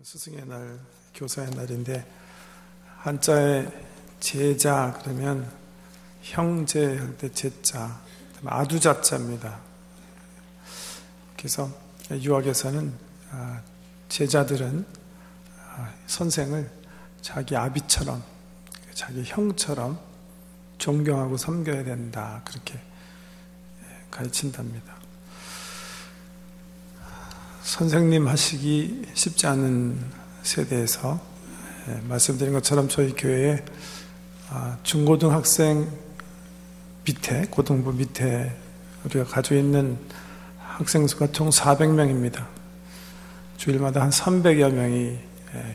스승의 날, 교사의 날인데 한자에 제자 그러면 형제 할 때 제자, 아두자자입니다. 그래서 유학에서는 제자들은 선생을 자기 아비처럼, 자기 형처럼 존경하고 섬겨야 된다, 그렇게 가르친답니다. 선생님 하시기 쉽지 않은 세대에서 말씀드린 것처럼 저희 교회에 중고등학생 밑에, 고등부 밑에 우리가 가지고 있는 학생 수가 총 400명입니다. 주일마다 한 300여 명이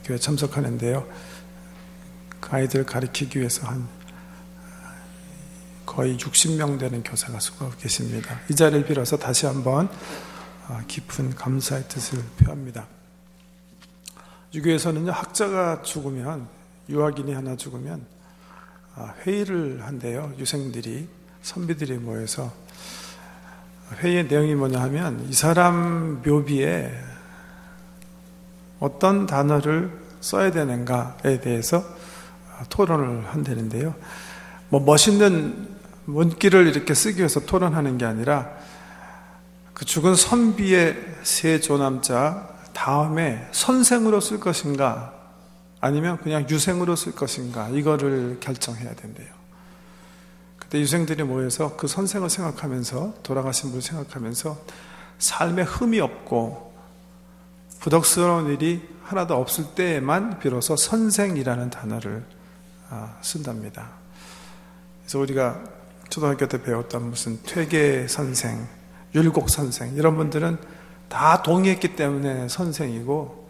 교회 참석하는데요. 그 아이들 가르치기 위해서 한 거의 60명 되는 교사가 수고하고 계십니다. 이 자리를 빌어서 다시 한번 깊은 감사의 뜻을 표합니다. 유교에서는요, 학자가 죽으면, 유학인이 하나 죽으면 회의를 한대요. 유생들이, 선비들이 모여서. 회의의 내용이 뭐냐 하면 이 사람 묘비에 어떤 단어를 써야 되는가에 대해서 토론을 한다는데요. 멋있는 문구를 이렇게 쓰기 위해서 토론하는 게 아니라 그 죽은 선비의 세 조남자 다음에 선생으로 쓸 것인가 아니면 그냥 유생으로 쓸 것인가, 이거를 결정해야 된대요. 그때 유생들이 모여서 그 선생을 생각하면서, 돌아가신 분을 생각하면서 삶에 흠이 없고 부덕스러운 일이 하나도 없을 때에만 비로소 선생이라는 단어를 쓴답니다. 그래서 우리가 초등학교 때 배웠던 무슨 퇴계 선생, 율곡 선생, 이런 분들은 다 동의했기 때문에 선생이고,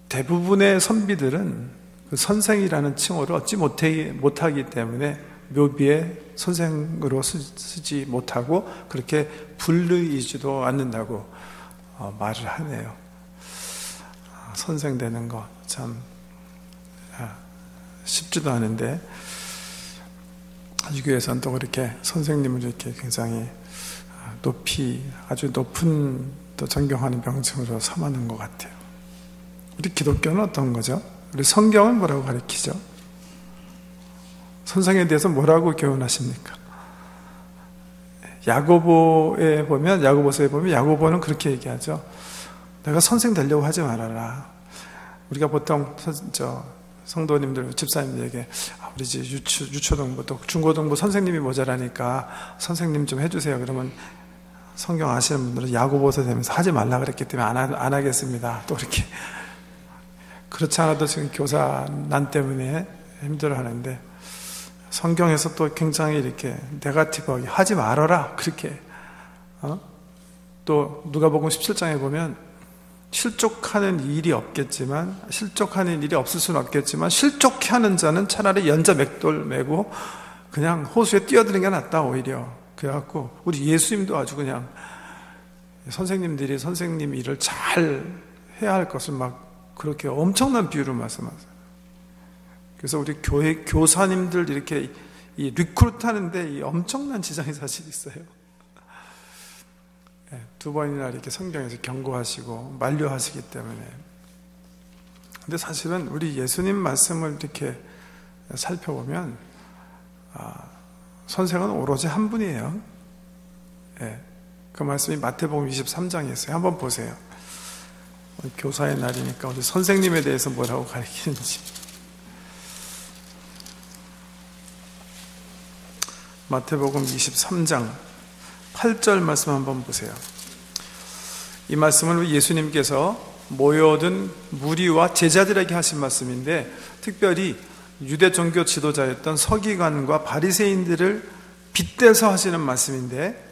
대부분의 선비들은 그 선생이라는 칭호를 얻지 못하기 때문에 묘비에 선생으로 쓰지 못하고 그렇게 불르이지도 않는다고 말을 하네요. 선생 되는 거 참 쉽지도 않은데, 유교에서는 또 그렇게 선생님을 이렇게 굉장히 높이, 아주 높은 또 존경하는 명칭으로 삼하는 것 같아요. 우리 기독교는 어떤 거죠? 우리 성경은 뭐라고 가르치죠? 선생에 대해서 뭐라고 교훈하십니까? 야고보에 보면, 야고보서에 보면 야고보는 그렇게 얘기하죠. 내가 선생 되려고 하지 말아라. 우리가 보통 성도님들, 집사님들에게 우리 집 유초등부 또 중고등부 선생님이 모자라니까 선생님 좀 해주세요. 그러면 성경 아시는 분들은 야고보서 되면서 하지 말라 그랬기 때문에 안 하겠습니다. 또 이렇게. 그렇지 않아도 지금 교사 난 때문에 힘들어하는데, 성경에서 또 굉장히 이렇게 네거티브하게 하지 말아라, 그렇게. 또 누가복음 17장에 보면 실족하는 일이 없겠지만, 실족하는 일이 없을 수는 없겠지만 실족해 하는 자는 차라리 연자 맥돌 메고 그냥 호수에 뛰어드는 게 낫다, 오히려. 그래갖고 우리 예수님도 아주 그냥 선생님들이 선생님 일을 잘 해야 할 것을 막 그렇게 엄청난 비유로 말씀하세요. 그래서 우리 교회 교사님들 이렇게 이 리크루트 하는데 이 엄청난 지장이 사실 있어요. 두 번이나 이렇게 성경에서 경고하시고 만류하시기 때문에. 근데 사실은 우리 예수님 말씀을 이렇게 살펴보면 선생은 오로지 한 분이에요. 그 말씀이 마태복음 23장에 있어요. 한번 보세요. 교사의 날이니까 우리 선생님에 대해서 뭐라고 가르치는지. 마태복음 23장 8절 말씀 한번 보세요. 이 말씀은 예수님께서 모여든 무리와 제자들에게 하신 말씀인데, 특별히 유대 종교 지도자였던 서기관과 바리새인들을 빗대서 하시는 말씀인데,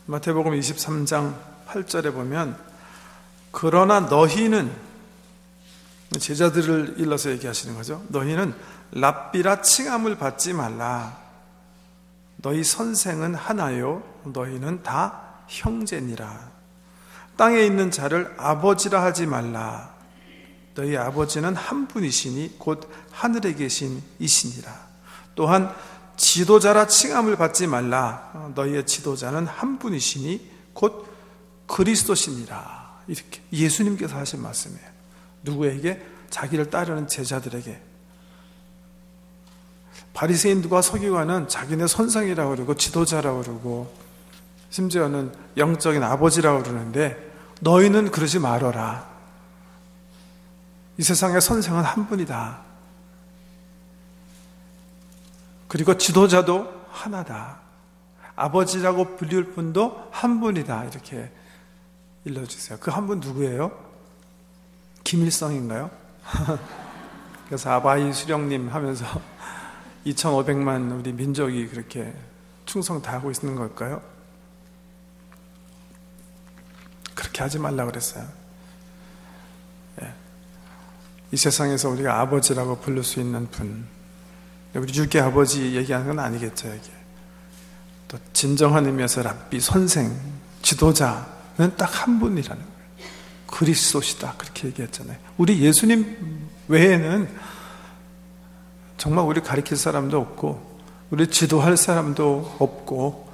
마태복음 23장 8절에 보면, 그러나 너희는, 제자들을 일러서 얘기하시는 거죠. 너희는 랍비라 칭함을 받지 말라. 너희 선생은 하나요, 너희는 다 형제니라. 땅에 있는 자를 아버지라 하지 말라. 너희 아버지는 한 분이시니 곧 하늘에 계신 이시니라. 또한 지도자라 칭함을 받지 말라. 너희의 지도자는 한 분이시니 곧 그리스도시니라. 이렇게 예수님께서 하신 말씀이에요. 누구에게? 자기를 따르는 제자들에게. 바리새인들과 서기관은 자기네 선생이라고 그러고 지도자라고 그러고 심지어는 영적인 아버지라고 그러는데 너희는 그러지 말어라. 이 세상의 선생은 한 분이다. 그리고 지도자도 하나다. 아버지라고 불릴 분도 한 분이다. 이렇게 일러주세요. 그 한 분 누구예요? 김일성인가요? 그래서 아바이 수령님 하면서 2500만 우리 민족이 그렇게 충성 다하고 있는 걸까요? 그렇게 하지 말라 그랬어요. 예. 이 세상에서 우리가 아버지라고 부를 수 있는 분, 우리 육계 아버지 얘기하는 건 아니겠죠. 이게 또 진정한 의미에서 랍비, 선생, 지도자는 딱 한 분이라는 거예요. 그리스도시다 그렇게 얘기했잖아요. 우리 예수님 외에는 정말 우리 가르칠 사람도 없고 우리 지도할 사람도 없고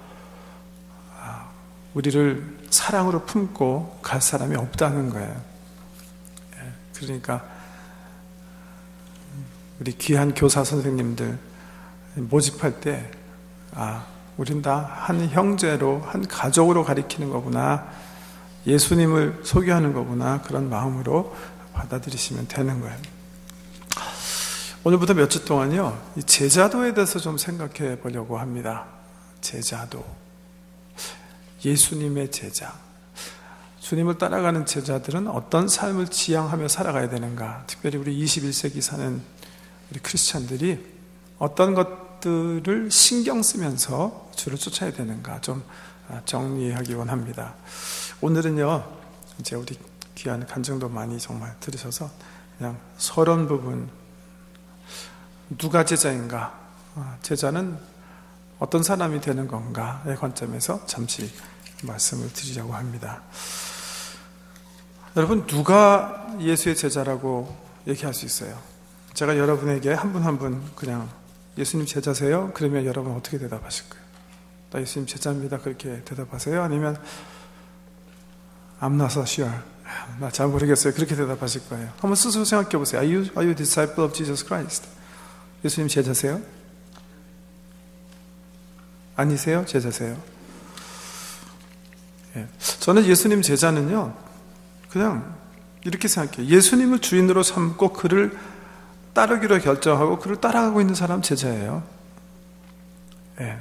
우리를 사랑으로 품고 갈 사람이 없다는 거예요. 그러니까 우리 귀한 교사 선생님들 모집할 때 우린 다 한 형제로 한 가족으로 가리키는 거구나, 예수님을 소개하는 거구나, 그런 마음으로 받아들이시면 되는 거예요. 오늘부터 몇 주 동안요, 이 제자도에 대해서 좀 생각해 보려고 합니다. 제자도, 예수님의 제자, 주님을 따라가는 제자들은 어떤 삶을 지향하며 살아가야 되는가, 특별히 우리 21세기 사는 우리 크리스찬들이 어떤 것들을 신경 쓰면서 주를 쫓아야 되는가 좀 정리하기 원합니다. 오늘은요, 이제 우리 귀한 간증도 많이 정말 들으셔서 그냥 서론 부분, 누가 제자인가, 제자는 어떤 사람이 되는 건가의 관점에서 잠시 말씀을 드리려고 합니다. 여러분, 누가 예수의 제자라고 얘기할 수 있어요? 제가 여러분에게 한 분 한 분 그냥 예수님 제자세요? 그러면 여러분 어떻게 대답하실 거예요? 나 예수님 제자입니다. 그렇게 대답하세요? 아니면 I'm not so sure. 나 잘 모르겠어요. 그렇게 대답하실 거예요. 한번 스스로 생각해 보세요. Are you disciple of Jesus Christ? 예수님 제자세요? 아니세요? 제자세요? 예. 저는 예수님 제자는요, 그냥 이렇게 생각해요. 예수님을 주인으로 삼고 그를 따르기로 결정하고 그를 따라가고 있는 사람 제자예요. 예.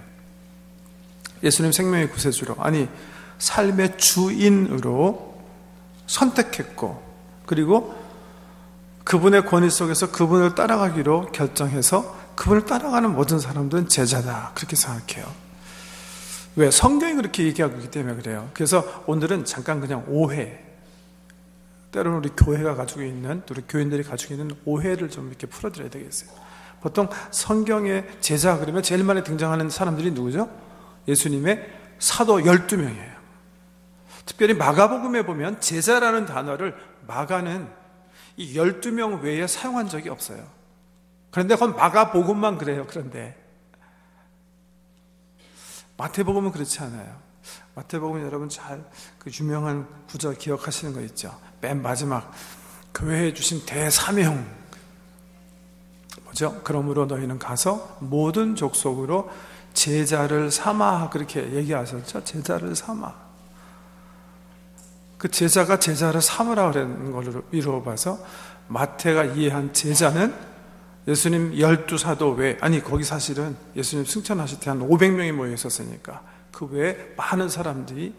예수님 생명의 구세주로, 아니 삶의 주인으로 선택했고, 그리고 그분의 권위 속에서 그분을 따라가기로 결정해서 그분을 따라가는 모든 사람들은 제자다, 그렇게 생각해요. 왜? 성경이 그렇게 얘기하고 있기 때문에 그래요. 그래서 오늘은 잠깐 그냥 오해, 때로는 우리 교회가 가지고 있는, 우리 교인들이 가지고 있는 오해를 좀 이렇게 풀어드려야 되겠어요. 보통 성경의 제자 그러면 제일 많이 등장하는 사람들이 누구죠? 예수님의 사도 12명이에요. 특별히 마가복음에 보면 제자라는 단어를 마가는 이 12명 외에 사용한 적이 없어요. 그런데 그건 마가복음만 그래요. 그런데 마태복음은 그렇지 않아요. 마태복음 여러분 잘 그 유명한 구절 기억하시는 거 있죠? 맨 마지막 교회에 주신 대사명 뭐죠? 그러므로 너희는 가서 모든 족속으로 제자를 삼아, 그렇게 얘기하셨죠? 제자를 삼아. 그 제자가 제자를 삼으라 그러는 걸로 이루어 봐서 마태가 이해한 제자는 예수님 12사도 외, 아니 거기 사실은 예수님 승천하실 때 한 500명이 모여 있었으니까 그 외에 많은 사람들이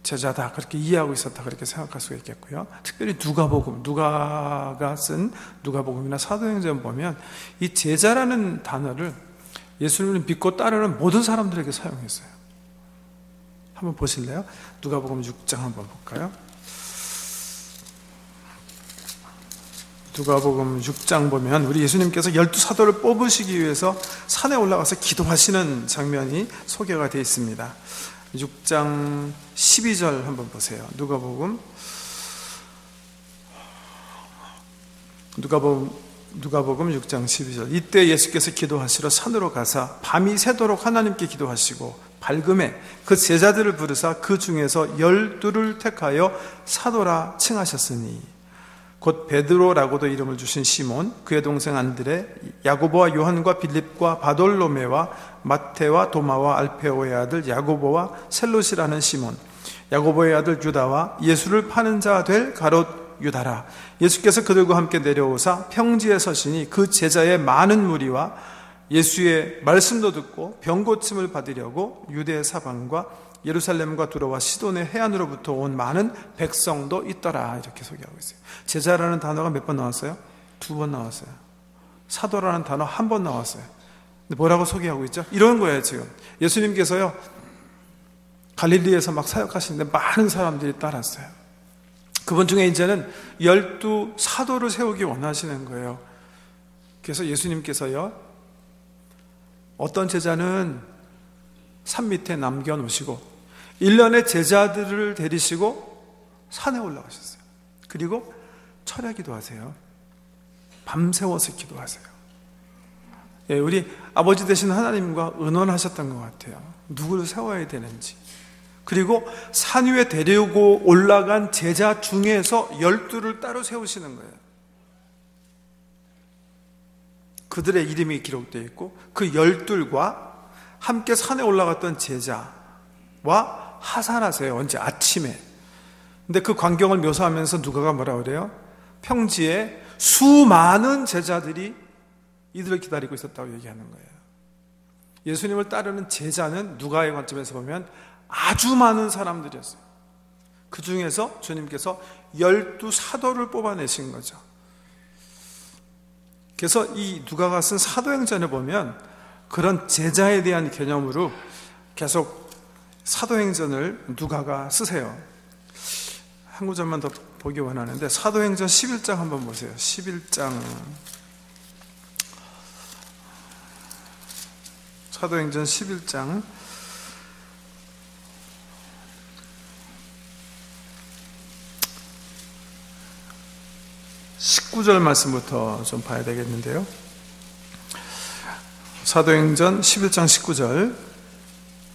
제자다, 그렇게 이해하고 있었다, 그렇게 생각할 수가 있겠고요. 특별히 누가복음, 누가가 쓴 누가복음이나 사도행전 보면 이 제자라는 단어를 예수님을 믿고 따르는 모든 사람들에게 사용했어요. 한번 보실래요? 누가복음 6장 한번 볼까요? 누가복음 6장 보면 우리 예수님께서 12사도를 뽑으시기 위해서 산에 올라가서 기도하시는 장면이 소개가 되어 있습니다. 6장 12절 한번 보세요. 누가복음 6장 12절. 이때 예수께서 기도하시러 산으로 가사 밤이 새도록 하나님께 기도하시고 밝음에 그 제자들을 부르사 그 중에서 12를 택하여 사도라 칭하셨으니 곧 베드로라고도 이름을 주신 시몬, 그의 동생 안드레, 야고보와 요한과 빌립과 바돌로메와 마테와 도마와 알페오의 아들 야고보와 셀롯이라는 시몬, 야고보의 아들 유다와 예수를 파는 자 될 가롯 유다라. 예수께서 그들과 함께 내려오사 평지에 서시니 그 제자의 많은 무리와 예수의 말씀도 듣고 병 고침을 받으려고 유대 사방과 예루살렘과 두로와 시돈의 해안으로부터 온 많은 백성도 있더라. 이렇게 소개하고 있어요. 제자라는 단어가 몇 번 나왔어요? 2번 나왔어요. 사도라는 단어 1번 나왔어요. 근데 뭐라고 소개하고 있죠? 이런 거예요. 지금 예수님께서요 갈릴리에서 막 사역하시는데 많은 사람들이 따랐어요. 그분 중에 이제는 12 사도를 세우기 원하시는 거예요. 그래서 예수님께서요 어떤 제자는 산 밑에 남겨놓으시고 1년에 제자들을 데리시고 산에 올라가셨어요. 그리고 철야 기도하세요. 밤새워서 기도하세요. 예, 우리 아버지 되신 하나님과 의논하셨던 것 같아요. 누구를 세워야 되는지. 그리고 산 위에 데리고 올라간 제자 중에서 12를 따로 세우시는 거예요. 그들의 이름이 기록되어 있고 그 12과 함께 산에 올라갔던 제자와 하산하세요. 언제? 아침에. 근데 그 광경을 묘사하면서 누가가 뭐라 그래요? 평지에 수많은 제자들이 이들을 기다리고 있었다고 얘기하는 거예요. 예수님을 따르는 제자는 누가의 관점에서 보면 아주 많은 사람들이었어요. 그 중에서 주님께서 12 사도를 뽑아내신 거죠. 그래서 이 누가가 쓴 사도행전을 보면 그런 제자에 대한 개념으로 계속 사도행전을 누가가 쓰세요. 한 구절만 더 보기 원하는데 사도행전 11장 한번 보세요. 11장 사도행전 11장 19절 말씀부터 좀 봐야 되겠는데요. 사도행전 11장 19절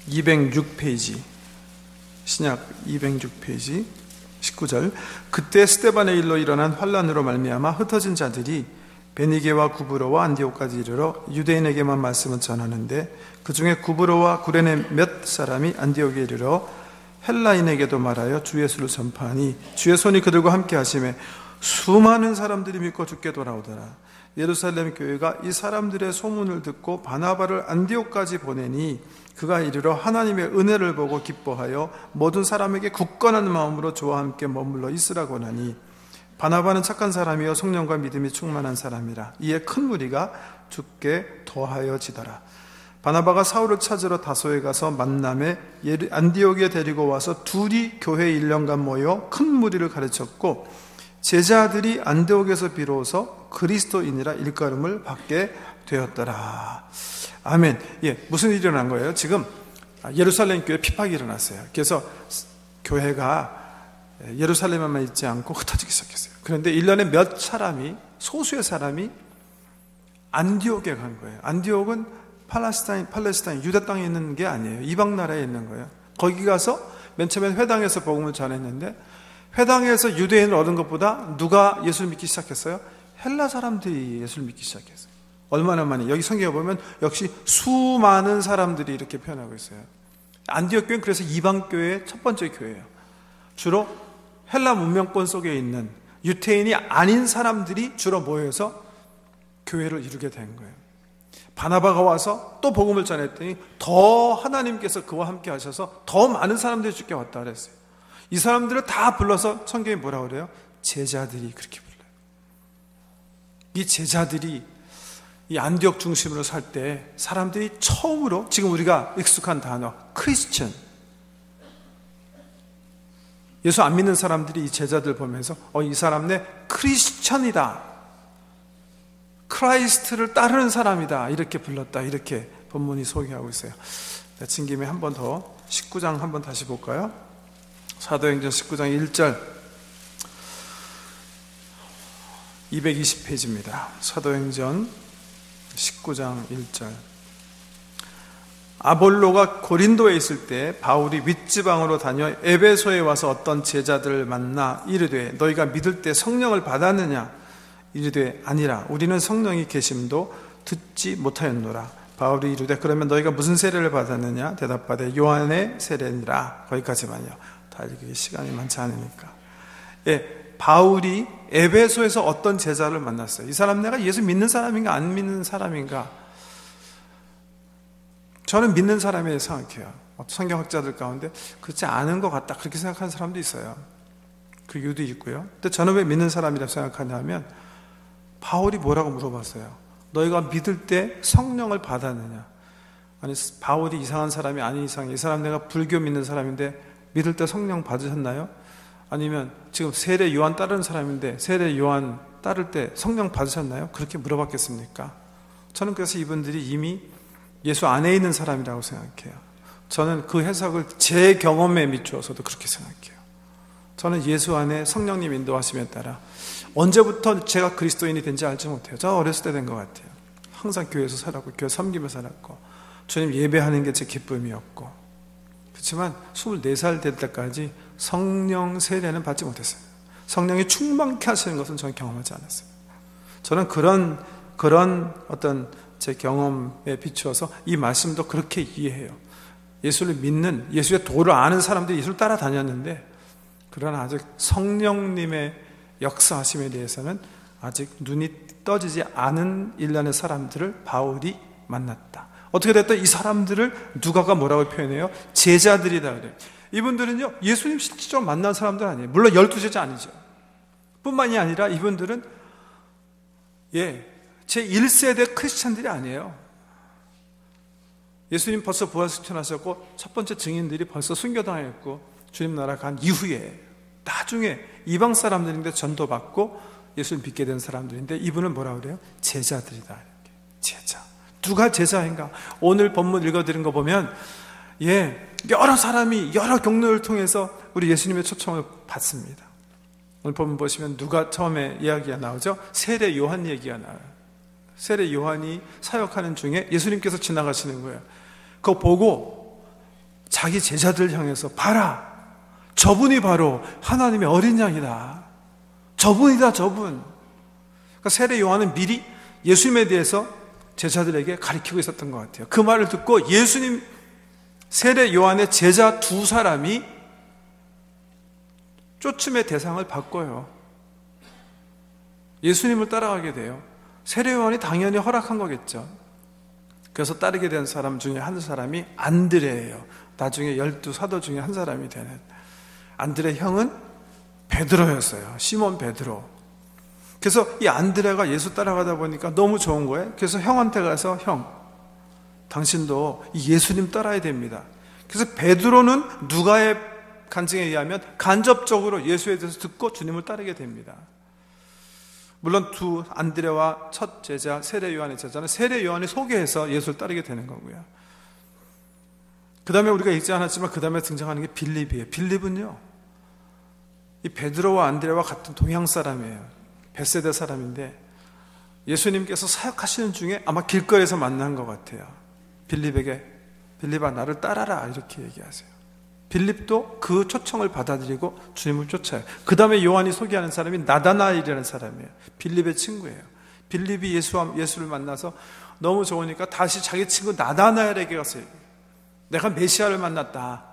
206페이지 신약 206페이지 19절 그때 스데반의 일로 일어난 환란으로 말미암아 흩어진 자들이 베니게와 구브로와 안디옥까지 이르러 유대인에게만 말씀을 전하는데 그 중에 구브로와 구레네 몇 사람이 안디옥에 이르러 헬라인에게도 말하여 주 예수를 전파하니 주의 손이 그들과 함께 하심에 수많은 사람들이 믿고 주께 돌아오더라. 예루살렘 교회가 이 사람들의 소문을 듣고 바나바를 안디옥까지 보내니 그가 이르러 하나님의 은혜를 보고 기뻐하여 모든 사람에게 굳건한 마음으로 주와 함께 머물러 있으라고 하니 바나바는 착한 사람이요 성령과 믿음이 충만한 사람이라. 이에 큰 무리가 주께 더하여지더라. 바나바가 사울을 찾으러 다소에 가서 만남에 안디옥에 데리고 와서 둘이 교회 1년간 모여 큰 무리를 가르쳤고 제자들이 안디옥에서 비로소 그리스도인이라 일컬음을 받게 되었더라. 아멘. 예, 무슨 일이 일어난 거예요? 지금 예루살렘 교회 핍박이 일어났어요. 그래서 교회가 예루살렘에만 있지 않고 흩어지기 시작했어요. 그런데 1년에 몇 사람이, 소수의 사람이 안디옥에 간 거예요. 안디옥은 팔레스타인 유대 땅에 있는 게 아니에요. 이방 나라에 있는 거예요. 거기 가서 맨 처음에 회당에서 복음을 전했는데 회당에서 유대인을 얻은 것보다 누가 예수를 믿기 시작했어요? 헬라 사람들이 예수를 믿기 시작했어요. 얼마나 많이? 여기 성경에 보면 역시 수많은 사람들이 이렇게 표현하고 있어요. 안디옥 교회는 그래서 이방교회의 첫 번째 교회예요. 주로 헬라 문명권 속에 있는 유태인이 아닌 사람들이 주로 모여서 교회를 이루게 된 거예요. 바나바가 와서 또 복음을 전했더니 더 하나님께서 그와 함께 하셔서 더 많은 사람들이 주께 왔다 그랬어요. 이 사람들을 다 불러서 성경이 뭐라고 그래요? 제자들이 그렇게 불러요. 이 제자들이 이 안디옥 중심으로 살 때 사람들이 처음으로 지금 우리가 익숙한 단어 크리스천, 예수 안 믿는 사람들이 이 제자들 보면서 이 사람 내 크리스천이다, 크라이스트를 따르는 사람이다 이렇게 불렀다, 이렇게 본문이 소개하고 있어요. 내친 김에 한 번 더 19장 한번 다시 볼까요? 사도행전 19장 1절 220페이지입니다. 사도행전 19장 1절 아볼로가 고린도에 있을 때 바울이 윗지방으로 다녀 에베소에 와서 어떤 제자들을 만나 이르되 너희가 믿을 때 성령을 받았느냐? 이르되 아니라 우리는 성령이 계심도 듣지 못하였노라. 바울이 이르되 그러면 너희가 무슨 세례를 받았느냐? 대답하되 요한의 세례니라. 거기까지만요. 다 읽기 시간이 많지 않으니까. 바울이 에베소에서 어떤 제자를 만났어요. 이 사람 내가 예수 믿는 사람인가 안 믿는 사람인가? 저는 믿는 사람이라고 생각해요. 성경학자들 가운데 그렇지 않은 것 같다 그렇게 생각하는 사람도 있어요. 그 이유도 있고요. 근데 저는 왜 믿는 사람이라고 생각하냐면 바울이 뭐라고 물어봤어요. 너희가 믿을 때 성령을 받았느냐? 아니 바울이 이상한 사람이 아닌 이상 이 사람 내가 불교 믿는 사람인데 믿을 때 성령 받으셨나요? 아니면 지금 세례 요한 따르는 사람인데 세례 요한 따를 때 성령 받으셨나요? 그렇게 물어봤겠습니까? 저는 그래서 이분들이 이미 예수 안에 있는 사람이라고 생각해요. 저는 그 해석을 제 경험에 미추어서도 그렇게 생각해요. 저는 예수 안에 성령님 인도하심에 따라 언제부터 제가 그리스도인이 된지 알지 못해요. 저 어렸을 때 된 것 같아요. 항상 교회에서 살았고 교회 섬기며 살았고 주님 예배하는 게 제 기쁨이었고 그렇지만 24살 될 때까지 성령 세례는 받지 못했어요. 성령이 충만케 하시는 것은 저는 경험하지 않았어요. 저는 그런 어떤 제 경험에 비추어서 이 말씀도 그렇게 이해해요. 예수를 믿는 예수의 도를 아는 사람들이 예수를 따라다녔는데 그러나 아직 성령님의 역사하심에 대해서는 아직 눈이 떠지지 않은 일련의 사람들을 바울이 만났다. 어떻게 됐든 이 사람들을 누가가 뭐라고 표현해요? 제자들이다 그래요. 이분들은요 예수님 실질적으로 만난 사람들 아니에요. 물론 12제자 아니죠. 뿐만이 아니라 이분들은 제1세대 크리스찬들이 아니에요. 예수님 벌써 부활시켜나셨고 첫 번째 증인들이 벌써 순교당했고 주님 나라 간 이후에 나중에 이방 사람들인데 전도받고 예수님 믿게 된 사람들인데 이분은 뭐라고 그래요? 제자들이다. 이렇게. 제자. 누가 제자인가? 오늘 본문 읽어드린 거 보면 여러 사람이 여러 경로를 통해서 우리 예수님의 초청을 받습니다. 오늘 본문 보시면 누가 처음에 이야기가 나오죠? 세례 요한 얘기가 나와요. 세례 요한이 사역하는 중에 예수님께서 지나가시는 거예요. 그거 보고 자기 제자들을 향해서 봐라. 저분이 바로 하나님의 어린 양이다. 저분이다 저분. 그러니까 세례 요한은 미리 예수님에 대해서 제자들에게 가르치고 있었던 것 같아요. 그 말을 듣고 예수님 세례 요한의 제자 2사람이 쫓음의 대상을 바꿔요. 예수님을 따라가게 돼요. 세례 요한이 당연히 허락한 거겠죠. 그래서 따르게 된 사람 중에 한 사람이 안드레예요. 나중에 12사도 중에 한 사람이 되는 안드레 형은 베드로였어요. 시몬 베드로. 그래서 이 안드레가 예수 따라가다 보니까 너무 좋은 거예요. 그래서 형한테 가서 형, 당신도 이 예수님 따라야 됩니다. 그래서 베드로는 누가의 간증에 의하면 간접적으로 예수에 대해서 듣고 주님을 따르게 됩니다. 물론 두 안드레와 첫 제자 세례 요한의 제자는 세례 요한이 소개해서 예수를 따르게 되는 거고요. 그 다음에 우리가 읽지 않았지만 그 다음에 등장하는 게 빌립이에요. 빌립은요 이 베드로와 안드레와 같은 동양 사람이에요. 벳세다 사람인데 예수님께서 사역하시는 중에 아마 길거리에서 만난 것 같아요. 빌립에게 빌립아 나를 따라라 이렇게 얘기하세요. 빌립도 그 초청을 받아들이고 주님을 쫓아요. 그 다음에 요한이 소개하는 사람이 나다나엘이라는 사람이에요. 빌립의 친구예요. 빌립이 예수를 만나서 너무 좋으니까 다시 자기 친구 나다나엘에게 가서 내가 메시아를 만났다.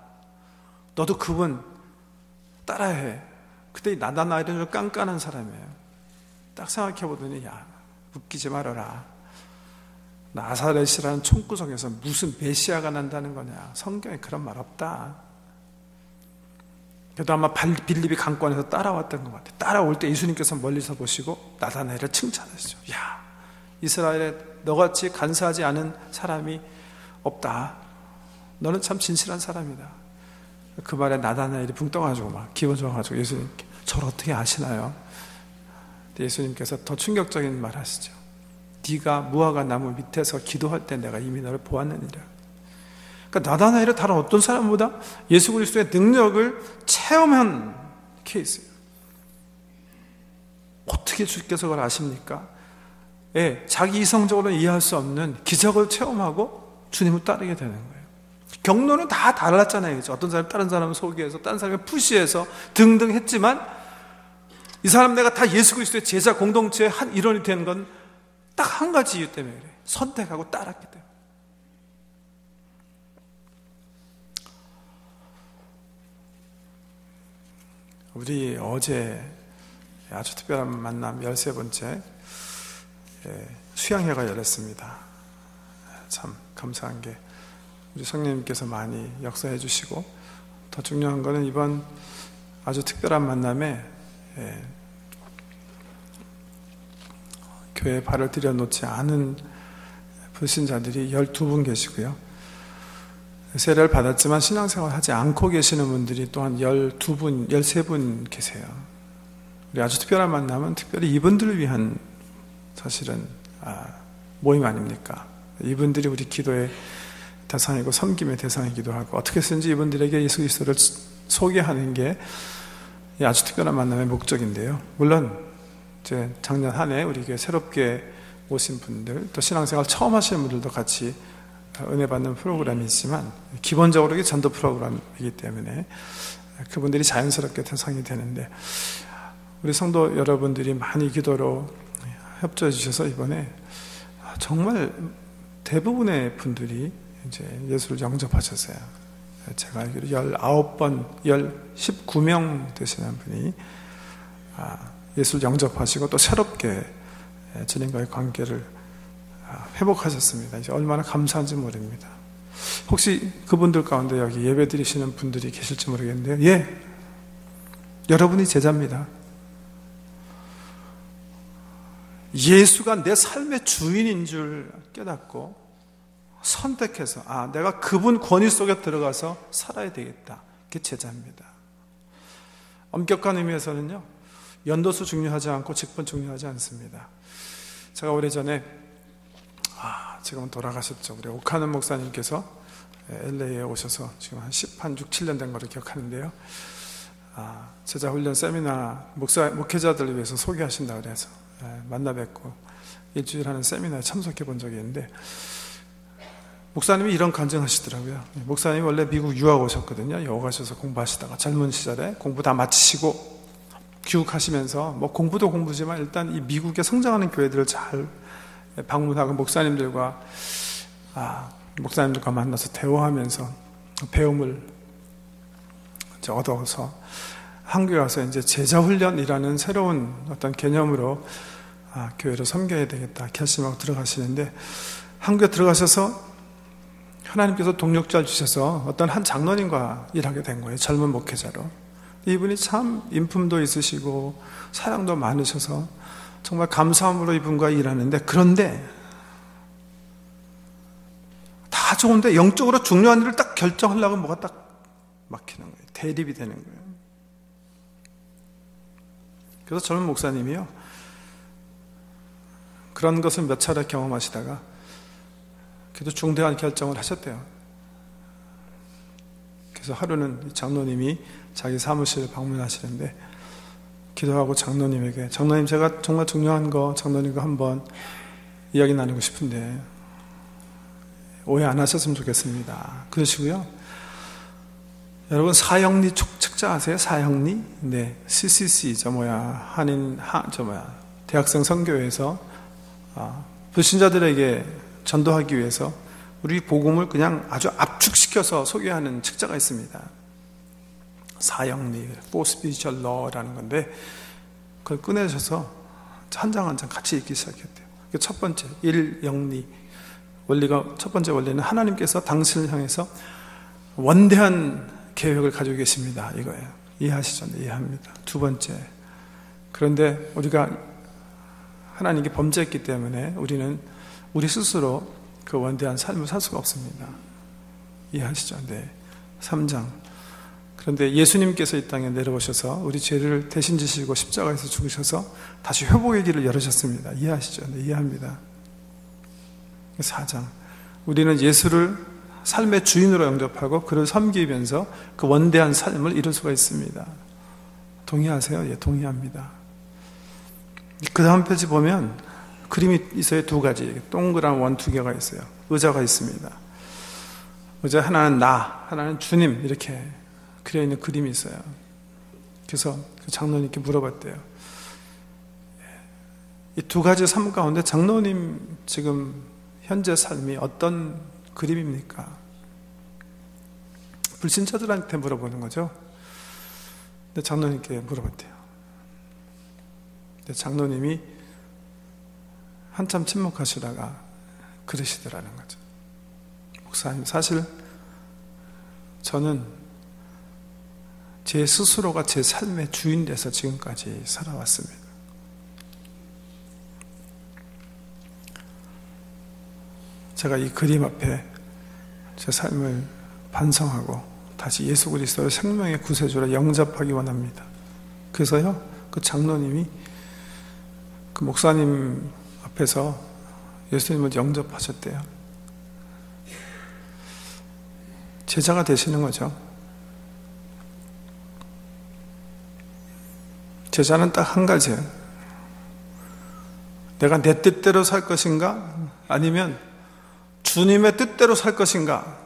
너도 그분 따라해. 그때 나다나엘은 좀 깐깐한 사람이에요. 딱 생각해보더니 야 웃기지 말아라. 나사렛이라는 총구석에서 무슨 메시아가 난다는 거냐. 성경에 그런 말 없다. 그래도 아마 빌립이 강권에서 따라왔던 것 같아요. 따라올 때 예수님께서 멀리서 보시고 나다나엘을 칭찬하시죠. 야 이스라엘에 너같이 간사하지 않은 사람이 없다. 너는 참 진실한 사람이다. 그 말에 나다나엘이 붕 떠가지고 막 기분 좋아가지고 예수님께 저를 어떻게 아시나요? 예수님께서 더 충격적인 말 하시죠. 네가 무화과 나무 밑에서 기도할 때 내가 이미 너를 보았느니라. 그러니까 나다나엘은 다른 어떤 사람보다 예수 그리스도의 능력을 체험한 케이스예요. 어떻게 주께서 그걸 아십니까? 자기 이성적으로는 이해할 수 없는 기적을 체험하고 주님을 따르게 되는 거예요. 경로는 다 달랐잖아요. 그죠? 어떤 사람이 다른 사람을 소개해서, 다른 사람이 푸시해서 등등 했지만, 이 사람 내가 다 예수 그리스도의 제자 공동체의 한 일원이 된 건 딱 한 가지 이유 때문에 그래요. 선택하고 따랐기 때문에. 우리 어제 아주 특별한 만남 13번째 수양회가 열렸습니다. 참 감사한 게 우리 성령님께서 많이 역사해 주시고, 더 중요한 거는 이번 아주 특별한 만남에 교회에 발을 들여놓지 않은 불신자들이 12분 계시고요. 세례를 받았지만 신앙생활 하지 않고 계시는 분들이 또한 12분, 13분 계세요. 우리 아주 특별한 만남은 특별히 이분들을 위한 사실은 모임 아닙니까? 이분들이 우리 기도의 대상이고 섬김의 대상이기도 하고, 어떻게 해서든지 이분들에게 예수 그리스도를 소개하는 게 아주 특별한 만남의 목적인데요. 물론 이제 작년 한 해 우리 교회 새롭게 오신 분들, 또 신앙생활 처음 하시는 분들도 같이 은혜 받는 프로그램이 있지만, 기본적으로 이게 전도 프로그램이기 때문에 그분들이 자연스럽게 대상이 되는데, 우리 성도 여러분들이 많이 기도로 협조해 주셔서 이번에 정말 대부분의 분들이 이제 예수를 영접하셨어요. 제가 알기로 19번, 19명 되시는 분이 예수를 영접하시고 또 새롭게 주님과의 관계를 회복하셨습니다. 이제 얼마나 감사한지 모릅니다. 혹시 그분들 가운데 여기 예배 드리시는 분들이 계실지 모르겠는데요. 예, 여러분이 제자입니다. 예수가 내 삶의 주인인 줄 깨닫고 선택해서 내가 그분 권위 속에 들어가서 살아야 되겠다. 그게 제자입니다. 엄격한 의미에서는요, 연도수 중요하지 않고 직분 중요하지 않습니다. 제가 오래전에 지금은 돌아가셨죠. 우리 오카는 목사님께서 LA에 오셔서 지금 한 6, 7년 된 거를 기억하는데요. 제자 훈련 세미나 목회자들을 위해서 소개하신다고 그래서 만나 뵙고 일주일 하는 세미나에 참석해 본 적이 있는데, 목사님이 이런 간증하시더라고요. 목사님이 원래 미국 유학 오셨거든요. 여기 가셔서 공부하시다가 젊은 시절에 공부 다 마치시고 귀국하시면서 뭐 공부도 공부지만 일단 이 미국에 성장하는 교회들을 잘 방문하고 목사님들과 만나서 대화하면서 배움을 이제 얻어서 한국에 와서 이제 제자훈련이라는 새로운 어떤 개념으로 교회를 섬겨야 되겠다 결심하고 들어가시는데, 한국에 들어가셔서 하나님께서 동력자를 주셔서 어떤 한 장로님과 일하게 된 거예요. 젊은 목회자로. 이분이 참 인품도 있으시고 사랑도 많으셔서 정말 감사함으로 이분과 일하는데, 그런데 다 좋은데 영적으로 중요한 일을 딱 결정하려고 뭐가 딱 막히는 거예요. 대립이 되는 거예요. 그래서 젊은 목사님이요, 그런 것을 몇 차례 경험하시다가 그래도 중대한 결정을 하셨대요. 그래서 하루는 장로님이 자기 사무실을 방문하시는데 기도하고 장로님에게, 장로님 제가 정말 중요한 거 장로님과 한번 이야기 나누고 싶은데 오해 안 하셨으면 좋겠습니다. 그러시고요. 여러분 사형리 책자 아세요? 사형리? 네, CCC 대학생 선교회에서 불신자들에게 전도하기 위해서 우리 복음을 그냥 아주 압축시켜서 소개하는 책자가 있습니다. 사형리, For Spiritual Law라는 건데, 그걸 꺼내셔서 한 장 한 장 같이 읽기 시작했대요. 첫 번째, 일영리 원리가, 첫 번째 원리는 하나님께서 당신을 향해서 원대한 계획을 가지고 계십니다. 이거예요. 이해하시죠? 네, 이해합니다. 두 번째, 그런데 우리가 하나님께 범죄했기 때문에 우리는 우리 스스로 그 원대한 삶을 살 수가 없습니다. 이해하시죠? 네. 3장. 그런데 예수님께서 이 땅에 내려오셔서 우리 죄를 대신 지시고 십자가에서 죽으셔서 다시 회복의 길을 열으셨습니다. 이해하시죠? 네, 이해합니다. 4장. 우리는 예수를 삶의 주인으로 영접하고 그를 섬기면서 그 원대한 삶을 이룰 수가 있습니다. 동의하세요? 예, 동의합니다. 그 다음 페이지 보면 그림이 있어요. 두 가지. 동그란 원 두 개가 있어요. 의자가 있습니다. 그저 하나는 나, 하나는 주님 이렇게 그려있는 그림이 있어요. 그래서 그 장로님께 물어봤대요. 이 두 가지 삶 가운데 장로님 지금 현재 삶이 어떤 그림입니까? 불신자들한테 물어보는 거죠. 근데 장로님께 물어봤대요. 근데 장로님이 한참 침묵하시다가 그러시더라는 거죠. 목사님, 사실 저는 제 스스로가 제 삶의 주인 돼서 지금까지 살아왔습니다. 제가 이 그림 앞에 제 삶을 반성하고 다시 예수 그리스도의 생명의 구세주로 영접하기 원합니다. 그래서요, 그 장로님이 그 목사님 앞에서 예수님을 영접하셨대요. 제자가 되시는 거죠. 제자는 딱 한 가지예요. 내가 내 뜻대로 살 것인가? 아니면 주님의 뜻대로 살 것인가?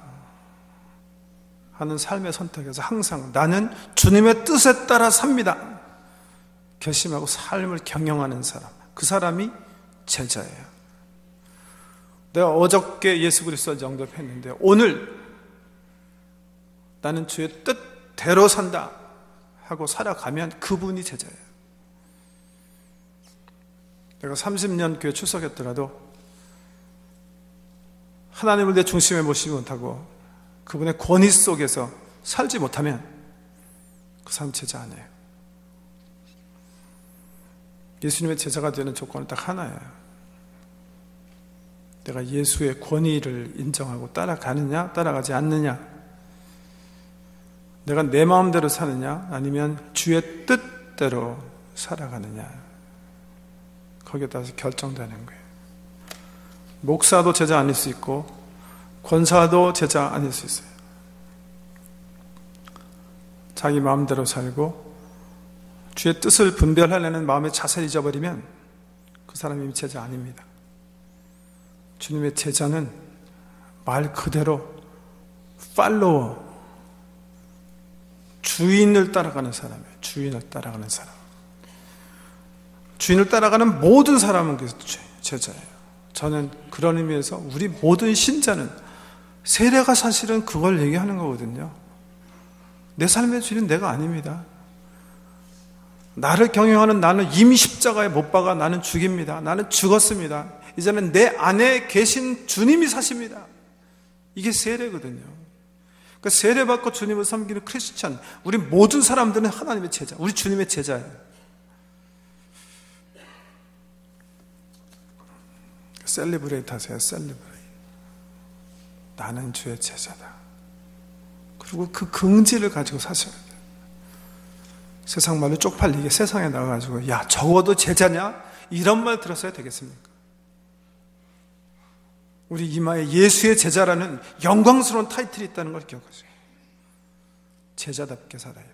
하는 삶의 선택에서 항상 나는 주님의 뜻에 따라 삽니다. 결심하고 삶을 경영하는 사람. 그 사람이 제자예요. 내가 어저께 예수 그리스도를 영접했는데 오늘 나는 주의 뜻대로 산다 하고 살아가면 그분이 제자예요. 내가 30년 교회 출석했더라도 하나님을 내 중심에 모시지 못하고 그분의 권위 속에서 살지 못하면 그 사람 제자 아니에요. 예수님의 제자가 되는 조건은 딱 하나예요. 내가 예수의 권위를 인정하고 따라가느냐 따라가지 않느냐, 내가 내 마음대로 사느냐 아니면 주의 뜻대로 살아가느냐, 거기에 따라서 결정되는 거예요. 목사도 제자 아닐 수 있고 권사도 제자 아닐 수 있어요. 자기 마음대로 살고 주의 뜻을 분별하려는 마음의 자세를 잊어버리면 그 사람이 제자 아닙니다. 주님의 제자는 말 그대로 팔로워, 주인을 따라가는 사람이에요. 주인을 따라가는 사람. 주인을 따라가는 모든 사람은 제자예요. 저는 그런 의미에서 우리 모든 신자는, 세례가 사실은 그걸 얘기하는 거거든요. 내 삶의 주인은 내가 아닙니다. 나를 경영하는 나는 이미 십자가에 못 박아 나는 죽입니다. 나는 죽었습니다. 이제는 내 안에 계신 주님이 사십니다. 이게 세례거든요. 그러니까 세례받고 주님을 섬기는 크리스찬, 우리 모든 사람들은 하나님의 제자, 우리 주님의 제자예요. 셀리브레이트 하세요. 셀리브레이트. 나는 주의 제자다. 그리고 그 긍지를 가지고 사셔야 돼요. 세상 말로 쪽팔리게 세상에 나가가지고 야 적어도 제자냐? 이런 말 들었어야 되겠습니까? 우리 이마에 예수의 제자라는 영광스러운 타이틀이 있다는 걸 기억하세요. 제자답게 살아야 돼요.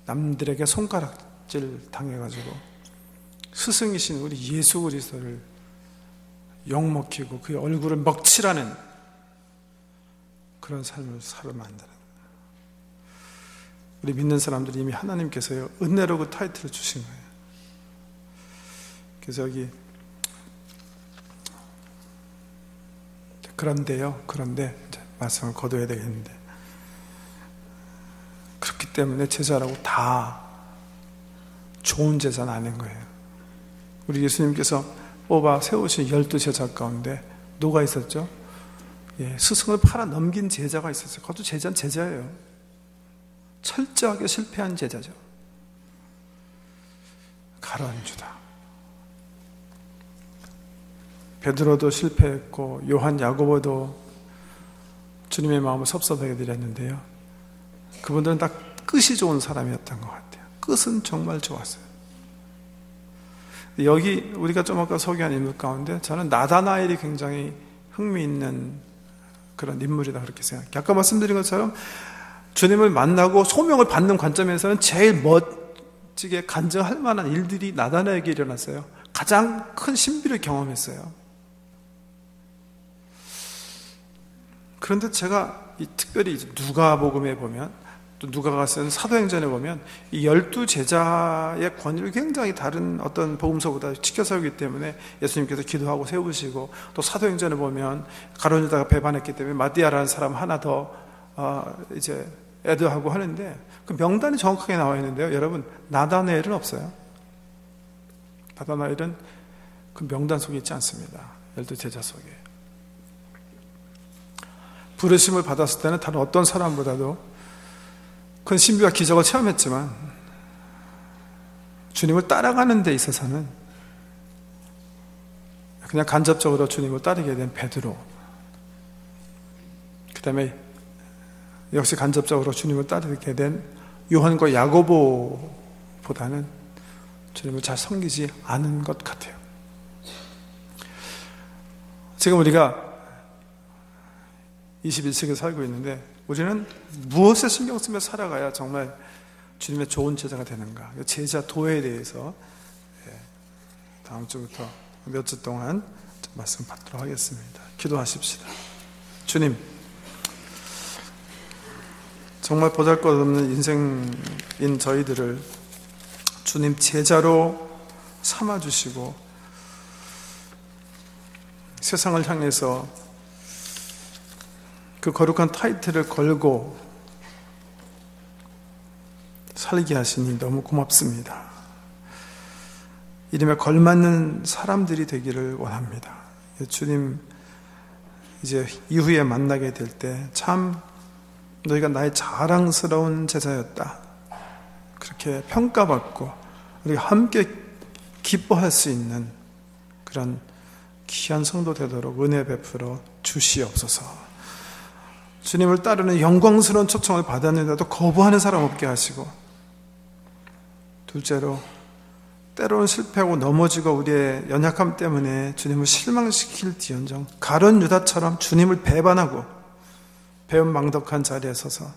남들에게 손가락질 당해가지고 스승이신 우리 예수 그리스도를 욕먹히고 그의 얼굴을 먹칠하는 그런 삶을 살면 안 되는, 우리 믿는 사람들이 이미 하나님께서요 은혜로 그 타이틀을 주신 거예요. 그래서 여기 그런데 이제 말씀을 거둬야 되겠는데, 그렇기 때문에 제자라고 다 좋은 제자는 아닌 거예요. 우리 예수님께서 뽑아 세우신 12제자 가운데 누가 있었죠? 스승을 팔아 넘긴 제자가 있었어요. 그것도 제자는 제자예요. 철저하게 실패한 제자죠. 가룟유다. 베드로도 실패했고 요한, 야고보도 주님의 마음을 섭섭하게 드렸는데요, 그분들은 다 끝이 좋은 사람이었던 것 같아요. 끝은 정말 좋았어요. 여기 우리가 좀 아까 소개한 인물 가운데 저는 나다나엘이 굉장히 흥미있는 그런 인물이다 그렇게 생각해요. 아까 말씀드린 것처럼 주님을 만나고 소명을 받는 관점에서는 제일 멋지게 간증할 만한 일들이 나다나엘에게 일어났어요. 가장 큰 신비를 경험했어요. 그런데 제가 특별히 누가복음에 보면, 또 누가가 쓴 사도행전에 보면 이 12제자의 권위를 굉장히 다른 어떤 복음서보다 지켜 세우기 때문에 예수님께서 기도하고 세우시고, 또 사도행전에 보면 가룟 유다가 배반했기 때문에 마디아라는 사람 하나 더 이제 애도하고 하는데, 그 명단이 정확하게 나와 있는데요. 여러분, 나다나엘은 없어요. 나다나엘은 그 명단 속에 있지 않습니다. 12제자 속에. 부르심을 받았을 때는 다른 어떤 사람보다도 큰 신비와 기적을 체험했지만, 주님을 따라가는 데 있어서는 그냥 간접적으로 주님을 따르게 된 베드로, 그 다음에 역시 간접적으로 주님을 따르게 된 요한과 야고보보다는 주님을 잘 섬기지 않은 것 같아요. 지금 우리가 21세기에 살고 있는데, 우리는 무엇에 신경 쓰며 살아가야 정말 주님의 좋은 제자가 되는가? 제자 도에 대해서 다음 주부터 몇 주 동안 말씀 받도록 하겠습니다. 기도하십시다. 주님, 정말 보잘것없는 인생인 저희들을 주님 제자로 삼아주시고, 세상을 향해서 그 거룩한 타이틀을 걸고 살게 하시니 너무 고맙습니다. 이름에 걸맞는 사람들이 되기를 원합니다. 주님, 이제 이후에 만나게 될 때 참 너희가 나의 자랑스러운 제자였다, 그렇게 평가받고 우리가 함께 기뻐할 수 있는 그런 귀한 성도 되도록 은혜 베풀어 주시옵소서. 주님을 따르는 영광스러운 초청을 받았는데도 거부하는 사람 없게 하시고, 둘째로 때로는 실패하고 넘어지고 우리의 연약함 때문에 주님을 실망시킬지언정 가룟 유다처럼 주님을 배반하고 배은망덕한 자리에 서서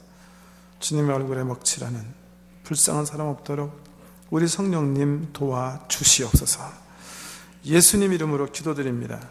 주님의 얼굴에 먹칠하는 불쌍한 사람 없도록 우리 성령님 도와 주시옵소서. 예수님 이름으로 기도드립니다.